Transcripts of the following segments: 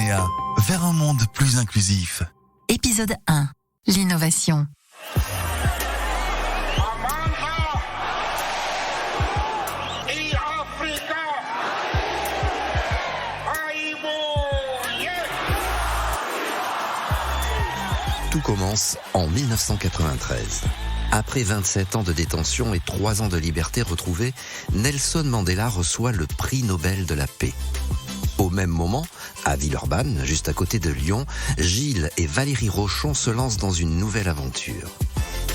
Okinéa, vers un monde plus inclusif. Épisode 1. L'innovation. Tout commence en 1993. Après 27 ans de détention et 3 ans de liberté retrouvée, Nelson Mandela reçoit le prix Nobel de la paix. Au même moment, à Villeurbanne, juste à côté de Lyon, Gilles et Valérie Rochon se lancent dans une nouvelle aventure.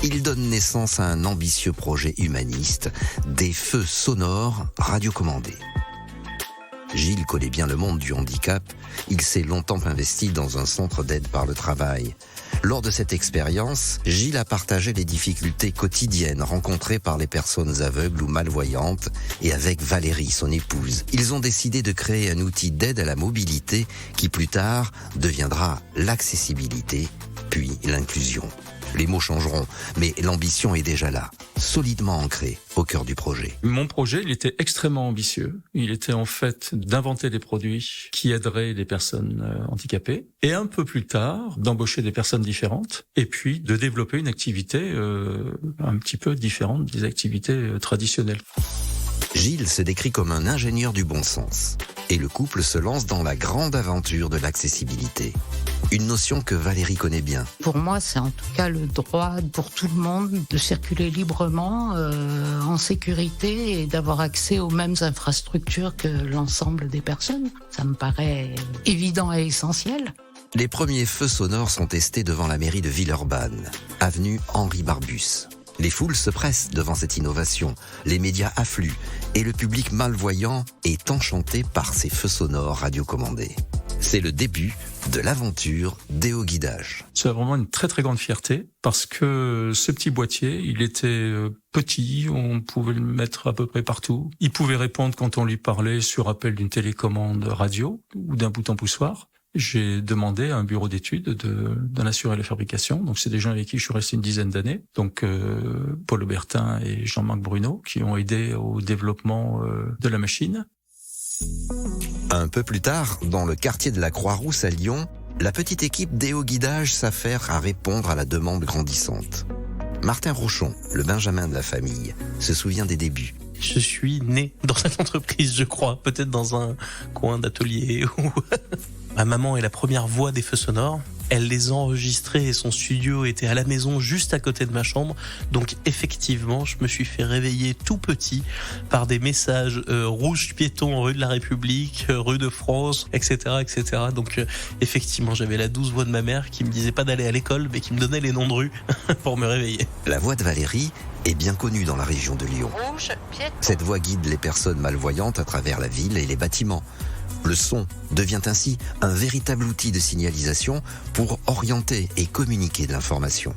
Ils donnent naissance à un ambitieux projet humaniste, des feux sonores radiocommandés. Gilles connaît bien le monde du handicap. Il s'est longtemps investi dans un centre d'aide par le travail. Lors de cette expérience, Gilles a partagé les difficultés quotidiennes rencontrées par les personnes aveugles ou malvoyantes et avec Valérie, son épouse. Ils ont décidé de créer un outil d'aide à la mobilité qui plus tard deviendra l'accessibilité, puis l'inclusion. Les mots changeront, mais l'ambition est déjà là, solidement ancrée au cœur du projet. Mon projet, il était extrêmement ambitieux. Il était en fait d'inventer des produits qui aideraient les personnes handicapées et un peu plus tard, d'embaucher des personnes différentes et puis de développer une activité un petit peu différente des activités traditionnelles. Gilles se décrit comme un ingénieur du bon sens et le couple se lance dans la grande aventure de l'accessibilité. Une notion que Valérie connaît bien. Pour moi, c'est en tout cas le droit pour tout le monde de circuler librement, en sécurité et d'avoir accès aux mêmes infrastructures que l'ensemble des personnes. Ça me paraît évident et essentiel. Les premiers feux sonores sont testés devant la mairie de Villeurbanne, avenue Henri Barbus. Les foules se pressent devant cette innovation, les médias affluent et le public malvoyant est enchanté par ces feux sonores radiocommandés. C'est le début de l'aventure Déo Guidage. C'est vraiment une très très grande fierté parce que ce petit boîtier, il était petit, on pouvait le mettre à peu près partout. Il pouvait répondre quand on lui parlait sur appel d'une télécommande radio ou d'un bouton poussoir. J'ai demandé à un bureau d'études d'en assurer la fabrication. Donc, c'est des gens avec qui je suis resté une dizaine d'années. Donc, Paul Aubertin et Jean-Marc Bruno, qui ont aidé au développement de la machine. Un peu plus tard, dans le quartier de la Croix-Rousse à Lyon, la petite équipe Déo Guidage s'affaire à répondre à la demande grandissante. Martin Rochon, le benjamin de la famille, se souvient des débuts. Je suis né dans cette entreprise, je crois, peut-être dans un coin d'atelier ou... Ma maman est la première voix des feux sonores. Elle les enregistrait et son studio était à la maison juste à côté de ma chambre. Donc effectivement, je me suis fait réveiller tout petit par des messages rouge piéton rue de la République, rue de France, etc. etc. Donc effectivement, j'avais la douce voix de ma mère qui me disait pas d'aller à l'école mais qui me donnait les noms de rue pour me réveiller. La voix de Valérie est bien connue dans la région de Lyon. Rouge piéton. Cette voix guide les personnes malvoyantes à travers la ville et les bâtiments. Le son devient ainsi un véritable outil de signalisation pour orienter et communiquer de l'information.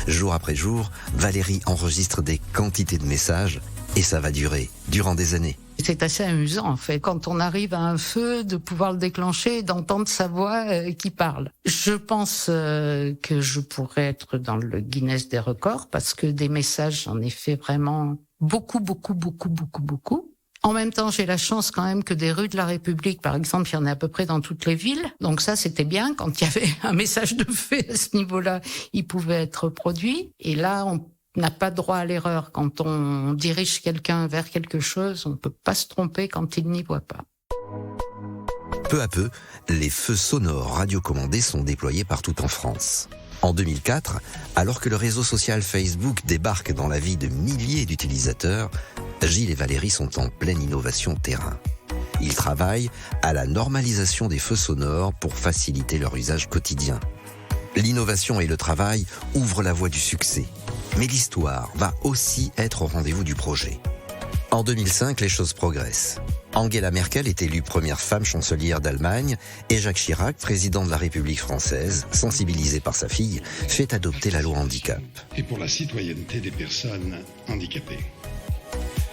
Jour après jour, Valérie enregistre des quantités de messages et ça va durer durant des années. C'est assez amusant en fait, quand on arrive à un feu, de pouvoir le déclencher et d'entendre sa voix qui parle. Je pense que je pourrais être dans le Guinness des records parce que des messages, j'en ai fait vraiment beaucoup. En même temps, j'ai la chance quand même que des rues de la République, par exemple, il y en a à peu près dans toutes les villes. Donc ça, c'était bien. Quand il y avait un message de feu à ce niveau-là, il pouvait être produit. Et là, on n'a pas droit à l'erreur. Quand on dirige quelqu'un vers quelque chose, on ne peut pas se tromper quand il n'y voit pas. Peu à peu, les feux sonores radiocommandés sont déployés partout en France. En 2004, alors que le réseau social Facebook débarque dans la vie de milliers d'utilisateurs, Gilles et Valérie sont en pleine innovation terrain. Ils travaillent à la normalisation des feux sonores pour faciliter leur usage quotidien. L'innovation et le travail ouvrent la voie du succès. Mais l'histoire va aussi être au rendez-vous du projet. En 2005, les choses progressent. Angela Merkel est élue première femme chancelière d'Allemagne et Jacques Chirac, président de la République française, sensibilisé par sa fille, fait adopter la loi handicap. Et pour la citoyenneté des personnes handicapées.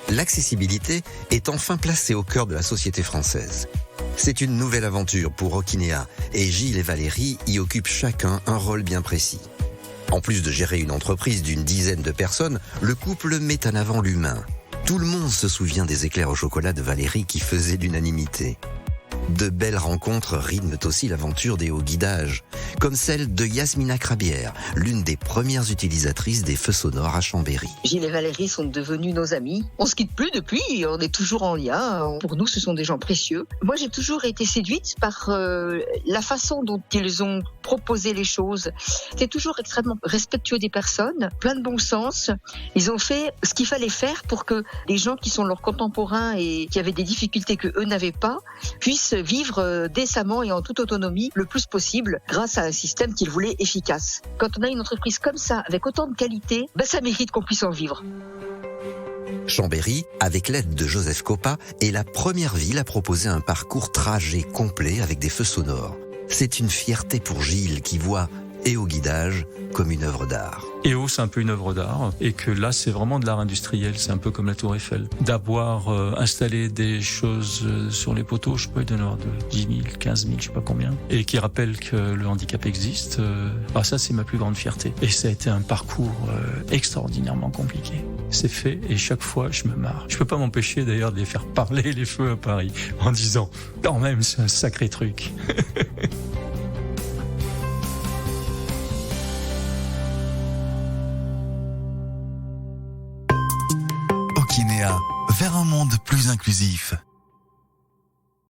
L'accessibilité est enfin placée au cœur de la société française. C'est une nouvelle aventure pour Okinéa et Gilles et Valérie y occupent chacun un rôle bien précis. En plus de gérer une entreprise d'une dizaine de personnes, le couple met en avant l'humain. Tout le monde se souvient des éclairs au chocolat de Valérie qui faisaient l'unanimité. De belles rencontres rythment aussi l'aventure des hauts guidages, comme celle de Yasmina Crabière, l'une des premières utilisatrices des feux sonores à Chambéry. Gilles et Valérie sont devenus nos amis. On se quitte plus depuis, on est toujours en lien. Pour nous, ce sont des gens précieux. Moi, j'ai toujours été séduite par la façon dont ils ont proposé les choses. C'était toujours extrêmement respectueux des personnes, plein de bon sens. Ils ont fait ce qu'il fallait faire pour que les gens qui sont leurs contemporains et qui avaient des difficultés que eux n'avaient pas, puissent vivre décemment et en toute autonomie le plus possible grâce à un système qu'ils voulaient efficace. Quand on a une entreprise comme ça, avec autant de qualité, ça mérite qu'on puisse en vivre. Chambéry, avec l'aide de Joseph Coppa, est la première ville à proposer un parcours trajet complet avec des feux sonores. C'est une fierté pour Gilles qui voit EO Guidage comme une œuvre d'art. EO, c'est un peu une œuvre d'art, et que là, c'est vraiment de l'art industriel, c'est un peu comme la Tour Eiffel. D'avoir installé des choses sur les poteaux, je sais pas, il doit y en avoir de 10 000, 15 000, je sais pas combien, et qui rappellent que le handicap existe, ça, c'est ma plus grande fierté. Et ça a été un parcours extraordinairement compliqué. C'est fait, et chaque fois, je me marre. Je peux pas m'empêcher, d'ailleurs, de les faire parler, les feux à Paris, en disant, quand même, c'est un sacré truc. Okinéa, vers un monde plus inclusif.